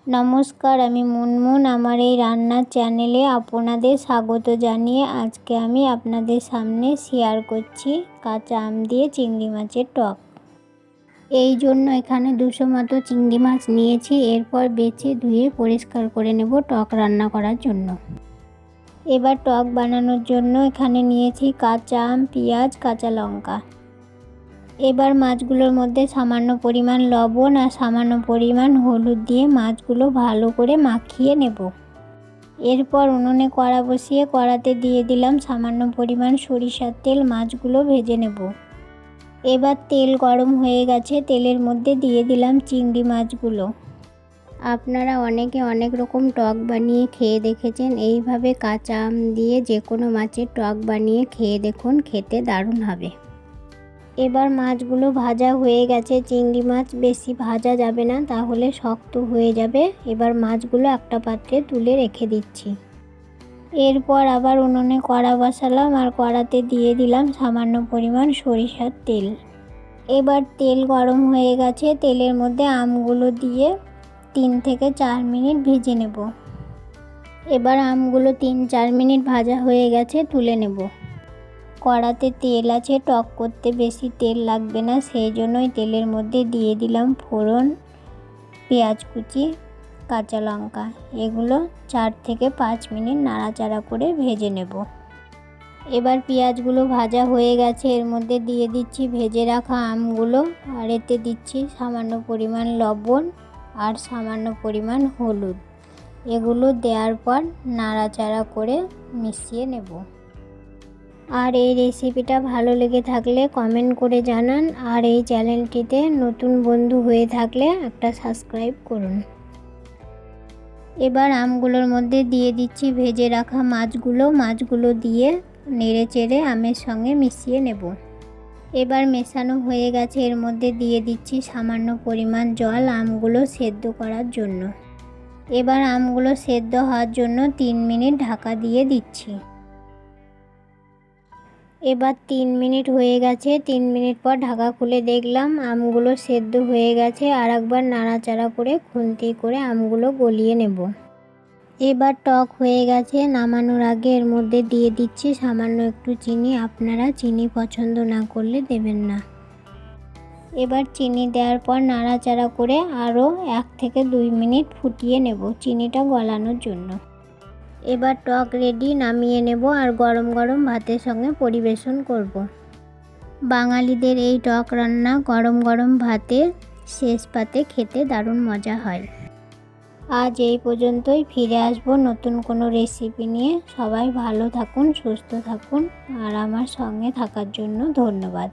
নমস্কার, আমি মুনমুন। আমার এই রান্নার চ্যানেলে আপনাদের স্বাগত জানিয়ে আজকে আমি আপনাদের সামনে শেয়ার করছি কাঁচা আম দিয়ে চিংড়ি মাছের টক। এই জন্য এখানে 200 মতো চিংড়ি মাছ নিয়েছি। এরপর বেছে ধুয়ে পরিষ্কার করে নেব টক রান্না করার জন্য। এবার টক বানানোর জন্য এখানে নিয়েছি কাঁচা আম, পেঁয়াজ, কাঁচা লঙ্কা। এবার মাছগুলোর মধ্যে সামান্য পরিমাণ লবণ আর সামান্য পরিমাণ হলুদ দিয়ে মাছগুলো ভালো করে মাখিয়ে নেব। এরপর উনুনে কড়া বসিয়ে কড়াতে দিয়ে দিলাম সামান্য পরিমাণ সরিষার তেল। মাছগুলো ভেজে নেব। এবার তেল গরম হয়ে গেছে, তেলের মধ্যে দিয়ে দিলাম চিংড়ি মাছগুলো। আপনারা অনেকে অনেক রকম টক বানিয়ে খেয়ে দেখেছেন। এইভাবে কাঁচা আম দিয়ে যে কোনো মাছের টক বানিয়ে খেয়ে দেখুন, খেতে দারুণ হবে। এবার মাছগুলো ভাজা হয়ে গেছে। চিংড়ি মাছ বেশি ভাজা যাবে না, তাহলে শক্ত হয়ে যাবে। এবার মাছগুলো একটা পাত্রে তুলে রেখে দিচ্ছি। এরপর আবার উনুনে কড়া বসালাম আর কড়াতে দিয়ে দিলাম সামান্য পরিমাণ সরিষার তেল। এবার তেল গরম হয়ে গেছে, তেলের মধ্যে আমগুলো দিয়ে 3 থেকে 4 মিনিট ভেজে নেব। এবার আমগুলো 3-4 মিনিট ভাজা হয়ে গেছে, তুলে নেব। কড়াতে তেল আছে, টক করতে বেশি তেল লাগবে না, সেই জন্যই তেলের মধ্যে দিয়ে দিলাম ফোড়ন, পেঁয়াজ কুচি, কাঁচা লঙ্কা। এগুলো 4 থেকে 5 মিনিট নাড়াচাড়া করে ভেজে নেব। এবার পেঁয়াজগুলো ভাজা হয়ে গেছে, এর মধ্যে দিয়ে দিচ্ছি ভেজে রাখা আমগুলো আর এতে দিচ্ছি সামান্য পরিমাণ লবণ আর সামান্য পরিমাণ হলুদ। এগুলো দেওয়ার পর নাড়াচাড়া করে মিশিয়ে নেব। আর এই রেসিপিটা ভালো লেগে থাকলে কমেন্ট করে জানান। আর এই চ্যানেলটিতে নতুন বন্ধু হয়ে থাকলে একটা সাবস্ক্রাইব করুন। এবার আমগুলোর মধ্যে দিয়ে দিচ্ছি ভেজে রাখা মাছগুলো দিয়ে নেড়ে চেড়ে আমের সঙ্গে মিশিয়ে নেব। এবার মেশানো হয়ে গেছে, এর মধ্যে দিয়ে দিচ্ছি সামান্য পরিমাণ জল আমগুলো সেদ্ধ করার জন্য। এবার আমগুলো সেদ্ধ হওয়ার জন্য 3 মিনিট ঢাকা দিয়ে দিচ্ছি। এবার 3 মিনিট হয়ে গেছে। 3 মিনিট পর ঢাকা খুলে দেখলাম আমগুলো সেদ্ধ হয়ে গেছে। আর একবার নাড়াচাড়া করে খুন্তি করে আমগুলো গলিয়ে নেব। এবার টক হয়ে গেছে, নামানোর আগে এর মধ্যে দিয়ে দিচ্ছি সামান্য একটু চিনি। আপনারা চিনি পছন্দ না করলে দেবেন না। এবার চিনি দেওয়ার পর নাড়াচাড়া করে আরও 1 থেকে 2 মিনিট ফুটিয়ে নেব চিনিটা গলানোর জন্য। এবার টক রেডি, নামিয়ে নেব আর গরম গরম ভাতের সঙ্গে পরিবেশন করব। বাঙালিদের এই টক রান্না গরম গরম ভাতে শেষ পাতে খেতে দারুণ মজা হয়। আজ এই পর্যন্তই, ফিরে আসবো নতুন কোনো রেসিপি নিয়ে। সবাই ভালো থাকুন, সুস্থ থাকুন আর আমার সঙ্গে থাকার জন্য ধন্যবাদ।